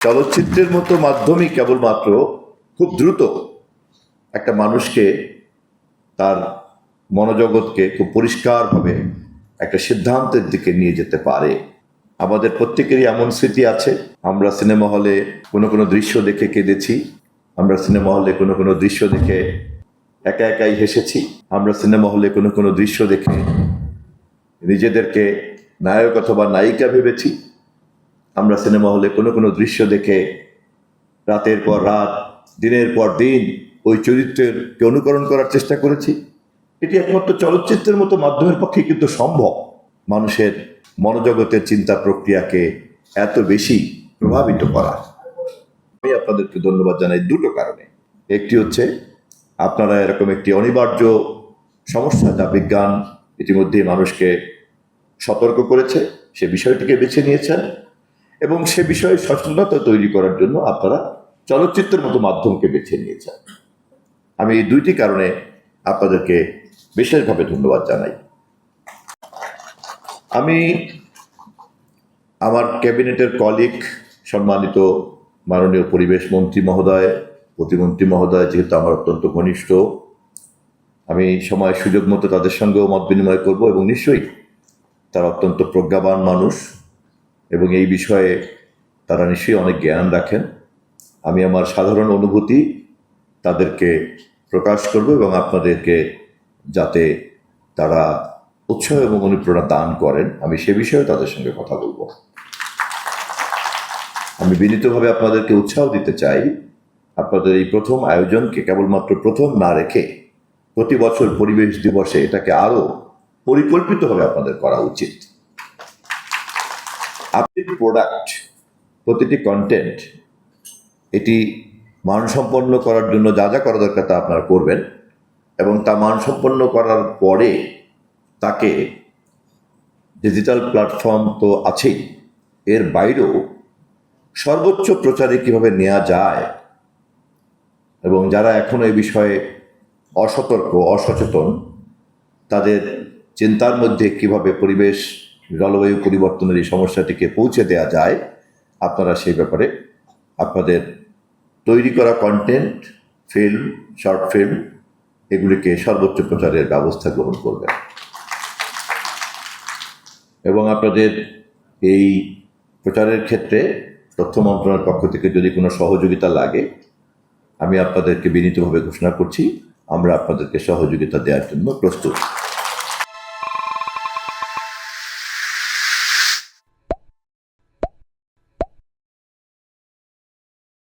চলচ্চিত্রের মতো মাধ্যমই কেবলমাত্র খুব দ্রুত একটা মানুষকে তার মনোজগৎকে খুব পরিষ্কারভাবে একটা সিদ্ধান্তের দিকে নিয়ে যেতে পারে। আমাদের প্রত্যেকেরই এমন স্মৃতি আছে, আমরা সিনেমা হলে কোনো কোনো দৃশ্য দেখে কেঁদেছি, আমরা সিনেমা হলে কোনো কোনো দৃশ্য দেখে একা একাই হেসেছি, আমরা সিনেমা হলে কোনো কোনো দৃশ্য দেখে নিজেদেরকে নায়ক অথবা নায়িকা ভেবেছি, আমরা সিনেমা হলে কোনো কোনো দৃশ্য দেখে রাতের পর রাত, দিনের পর দিন ওই চরিত্রকে অনুকরণ করার চেষ্টা করেছি। এটি একমাত্র চলচ্চিত্রের মতো মাধ্যমের পক্ষে কিন্তু সম্ভব মানুষের মনোজগতের চিন্তা প্রক্রিয়াকে এত বেশি প্রভাবিত করা। আমি আপনাদেরকে ধন্যবাদ জানাই দুটো কারণে। একটি হচ্ছে আপনারা এরকম একটি অনিবার্য সমস্যা যা বিজ্ঞান ইতিমধ্যে মানুষকে সতর্ক করেছে সে বিষয়টিকে বেছে নিয়েছেন এবং সে বিষয়ে সচেতনতা তৈরি করার জন্য আপনারা চলচ্চিত্রের মতো মাধ্যমকে বেছে নিয়েছেন। আমি এই দুইটি কারণে আপনাদেরকে বিশেষভাবে ধন্যবাদ জানাই। আমি আমার ক্যাবিনেটের কলিগ সম্মানিত মাননীয় পরিবেশ মন্ত্রী মহোদয়, প্রতিমন্ত্রী মহোদয় যেহেতু আমার অত্যন্ত ঘনিষ্ঠ, আমি সময় সুযোগ মতো তাদের সঙ্গেও মত বিনিময় করব এবং নিশ্চয়ই তারা অত্যন্ত প্রজ্ঞাবান মানুষ এবং এই বিষয়ে তারা নিশ্চয়ই অনেক জ্ঞান রাখেন। আমি আমার সাধারণ অনুভূতি তাদেরকে প্রকাশ করব এবং আপনাদেরকে যাতে তারা উৎসাহ এবং অনুপ্রেরণা দান করেন আমি সে বিষয়ে তাদের সঙ্গে কথা বলবো। আমি বিনীতভাবে আপনাদেরকে উৎসাহ দিতে চাই, আপনাদের এই প্রথম আয়োজনকে কেবলমাত্র প্রথম না রেখে প্রতি বছর পরিবেশ দিবসে এটাকে আরো পরিকল্পিতভাবে আপনাদের করা উচিত। প্রতিটি প্রোডাক্ট, প্রতিটি কন্টেন্ট এটি মানসম্পন্ন করার জন্য যা যা করা দরকার তা আপনারা করবেন এবং তা মানসম্পন্ন করার পরে তাকে ডিজিটাল প্ল্যাটফর্ম তো আছেই, এর বাইরেও সর্বোচ্চ প্রচারে কীভাবে নেওয়া যায় এবং যারা এখনও এই বিষয়ে অসতর্ক অসচেতন তাদের চিন্তার মধ্যে কিভাবে পরিবেশ জলবায়ু পরিবর্তনের এই সমস্যাটিকে পৌঁছে দেওয়া যায় আপনারা সেই ব্যাপারে আপনাদের তৈরি করা কন্টেন্ট, ফিল্ম, শর্ট ফিল্ম এগুলিকে সর্বোচ্চ প্রচারের ব্যবস্থা গ্রহণ করবেন এবং আপনাদের এই প্রচারের ক্ষেত্রে তথ্য মন্ত্রণালয়ের পক্ষ থেকে যদি কোনো সহযোগিতা লাগে আমি আপনাদেরকে বিনীতভাবে ঘোষণা করছি আমরা আপনাদেরকে সহযোগিতা দেওয়ার জন্য প্রস্তুত।